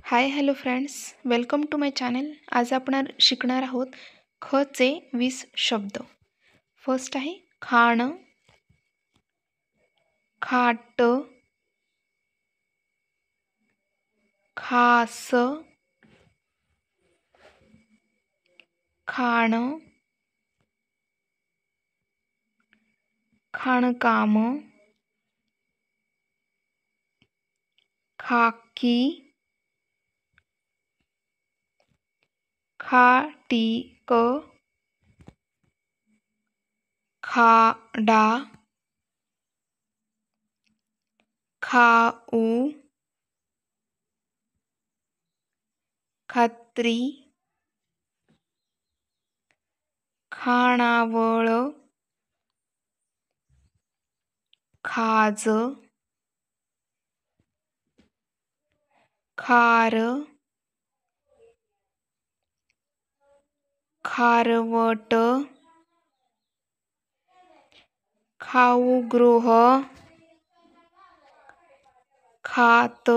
High hello friends, welcome to my channel. आज आपण शिकणार आहोत ख चे 20 शब्द. फर्स्ट आहे खाणं, खाट, खास, खाणं, खाणकाम, खाकी, खाटीक, खाडा, खाऊ, खात्री, खाणावळ, खाज, खार, खारवट, खाऊगृह, खात,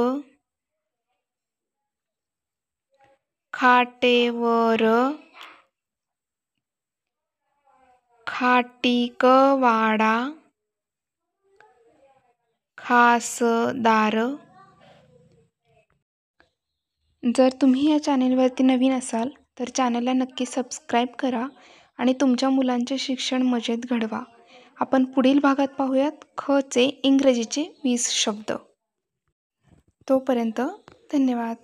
खाटेवर, खाटीकवाडा, खासदार. जर तुम्ही या चॅनेलवरती नवीन असाल तर चॅनलला नक्की सबस्क्राईब करा आणि तुमच्या मुलांचे शिक्षण मजेत घडवा. आपण पुढील भागात पाहूयात ख चे इंग्रजीचे 20 शब्द. तोपर्यंत धन्यवाद.